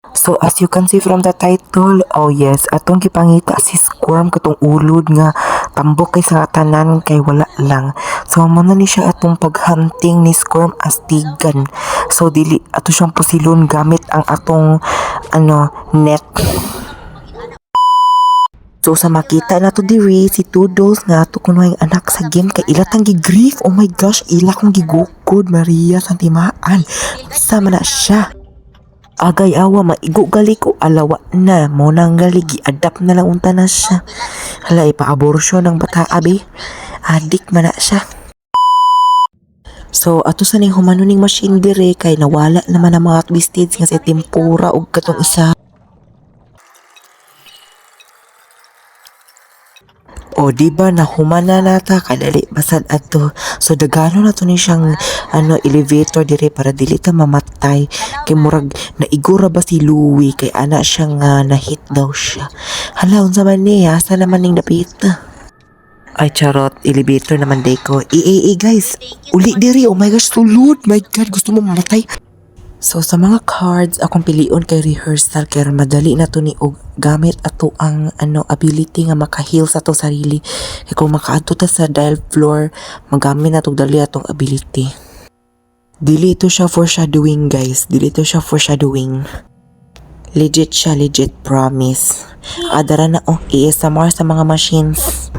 So as you can see from the title, oh yes, atong gipangita si Squirm katong ulod nga tambok kay sa tanan kay wala lang. So mo na ni siya atong paghunting ni Squirm astigan. So dili ato siyang pusilon gamit ang atong net. So sa makita na to diri si Toodles nga to kuno ang anak sa game kay ila tang gigrief. Oh my gosh, ila kong gigukod Maria Santimaan. Sama na siya. Agay awa maigo gali ko alawa na mo nang gali gi-adapt na lang unta na siya. Hala ipa-abortion ng bata abi. Adik man na siya. So ato sa ning humano ning machine dire kay nawala naman ang mga twisted nga sa tempura ug katong isa. O diba na humana nata kadali basad ato. So dagano na to ni siyang elevator dire para dili ta mamatay. Kay murag naigura ba si Louie kay ana siya nga nahit daw siya. Hala unsa man ni asa naman ning dapita. Ay charot, elevator naman day ko. Guys, uli diri. Oh my gosh, sulod. My God, gusto mo mamatay. So sa mga cards akong pilion kay rehearsal kay madali na to ni og gamit ato ang ability nga maka-heal sa atong sarili. Kay kung makaadto ta sa dial floor, magamit na to dali atong ability. Dili ito siya foreshadowing guys. Dili ito siya foreshadowing. Legit siya, legit promise. Adara na ASMR sa mga machines.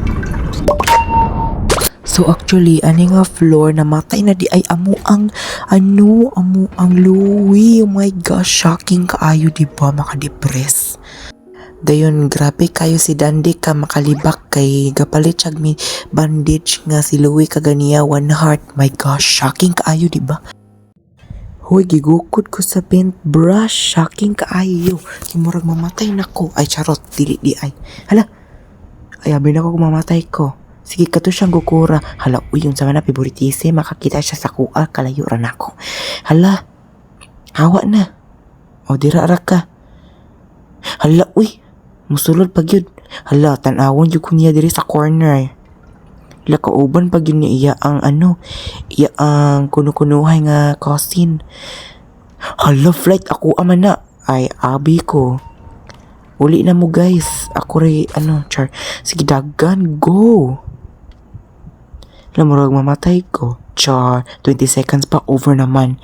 So actually, ani nga floor namatay na di ay amo ang Louie. Oh my gosh, shocking kaayo di ba maka-depress. Dayon grabe kayo si Dandy ka makalibak kay gapalit siya mi bandage nga si Louie kaganiya one heart. My gosh, shocking kaayo di ba? Hoy, gigukod ko sa paintbrush. Shocking kaayo. Kimurag mamatay na ko. Ay charot, dili di ay. Hala. Ay abi na ko mamatay ko. Sige kato siyang gukura. Hala, uy, yung sa mga favoritise, makakita siya sa kual, kalayo ran ako. Hala, hawa na. O, dira-ra ka. Hala, uy, musulod pag yun. Hala, tanawon yung kunya diri sa corner. Hala, kauban pag yun niya ang iya ang kuno-kunuhay nga cousin. Hala, flight, ako ama na. Ay, abi ko. Uli na mo guys. Ako rin, char. Sige, dagan, go. Lamurag mamatay ko. Char, 20 seconds pa, over naman.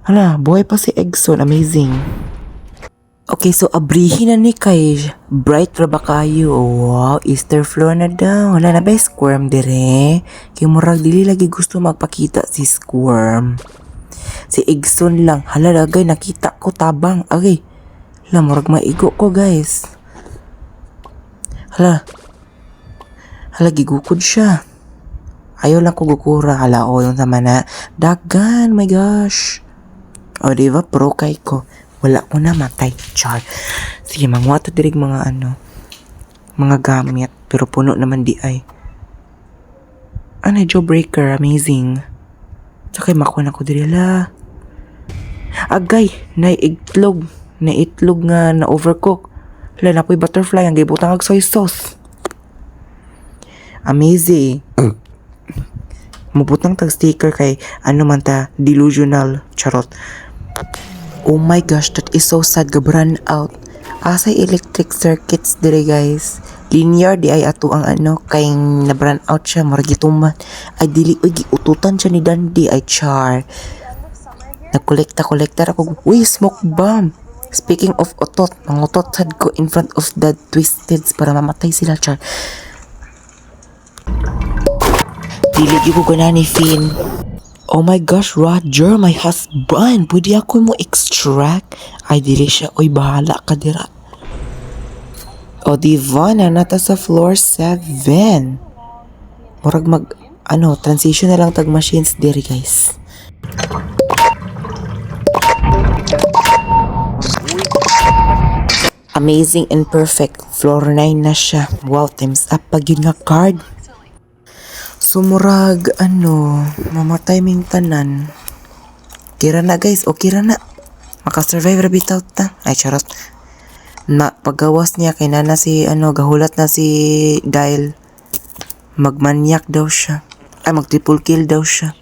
Hala, buhay pa si Eggson. Amazing. Okay, so abrihin na ni kay bright ra ba kayo? Wow, Easter floor na daw. Wala na ba Squirm dire? Kay murag dili lagi gusto magpakita si Squirm. Si Eggson lang. Hala, lagay, nakita ko tabang. Okay. Hala, murag maigo ko guys. Hala. Hala, gigukod siya. Ayaw lang ko gukura. Hala, yung naman na. Dagan, my gosh. O, diba? Pro kay ko. Wala ko na matay. Char. Sige, mga to dirig mga mga gamit. Pero puno naman di ay. Jawbreaker. Amazing. Sakay makuha na ko diri la. Agay, naiitlog. Naitlog nga na overcook. Hala, napoy butterfly. Ang gibutang ag soy sauce. Amazing. Mabutang tag sticker kay man ta delusional. Charot. Oh my gosh, that is so sad. Gabran out. Asay electric circuits dire guys. Linear di ay ato ang kay na-brand out siya. Maragituman. Ay dili uy giututan siya ni Dandy. Ay char. Nagkolekta ako. Uy, smoke bomb. Speaking of otot, mangutot sad ko in front of the twisteds para mamatay sila char. Dili ko ganani Finn. Oh my gosh, Roger, my husband. Pwede ako mo extract? Ay, dili siya. Oy, bahala ka dira. O, diba na nata sa floor 7. Murag transition na lang tag machines diri, guys. Amazing and perfect. Floor 9 na siya. Wow, times up pag yun nga card. Sumurag, mamatay ming tanan. Kira na guys, o kira na. Makasurvive ra bitaw ta. Ay, charot. Na, paggawas niya, kay nana si, gahulat na si Dial. Magmanyak daw siya. Ay, mag-triple kill daw siya.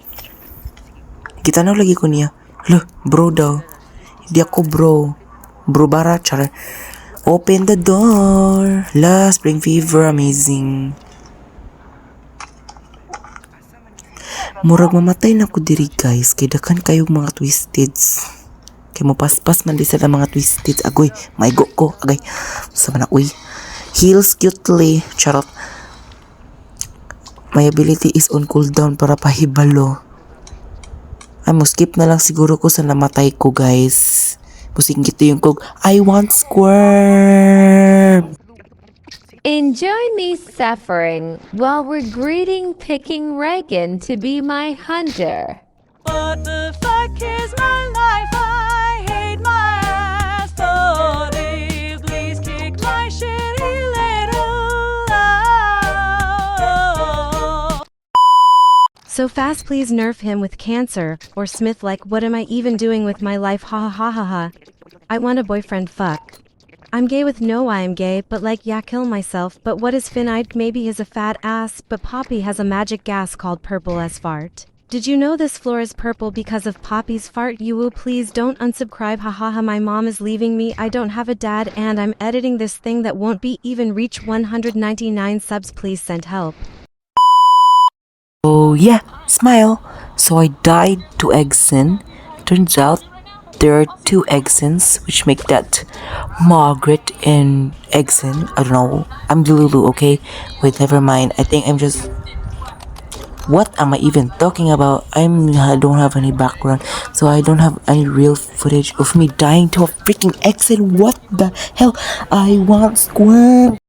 Kita na lagi ko niya. Hala, bro daw. Hindi ako bro. Brubara, char. Open the door. La, spring fever, amazing. Murag mamatay na ko diri guys, kay dakan kayong mga twisteds. Kay mo paspas man di sa mga twisteds. Agoy, maigo ko. Agay, sa man uy. Heals cutely. Charot. My ability is on cooldown para pahibalo. Ay, mo skip na lang siguro ko sa namatay ko guys. Musingit yung kog, I want squirm! Enjoy me suffering while we're greeting picking Reagan to be my hunter. What the fuck is my life? I hate my ass. Sorry, please kick my shitty little ass. So fast, please nerf him with cancer. Or Smith, like, what am I even doing with my life? Ha ha ha ha ha. I want a boyfriend, fuck. I'm gay with no I am gay, but like, yeah, kill myself. But what is Finite? Maybe he's a fat ass, but Poppy has a magic gas called purple as fart. Did you know this floor is purple because of Poppy's fart? You will please don't unsubscribe. Hahaha, my mom is leaving me. I don't have a dad, and I'm editing this thing that won't be even reach 199 subs. Please send help. Oh yeah, smile. So I died to Eggson. Turns out there are two Eggsons, which make that Margaret and Eggson. I don't know. I'm Lulu, okay? Wait, never mind. I think I'm just... What am I even talking about? I don't have any background, so I don't have any real footage of me dying to a freaking Eggson. What the hell? I want squirm.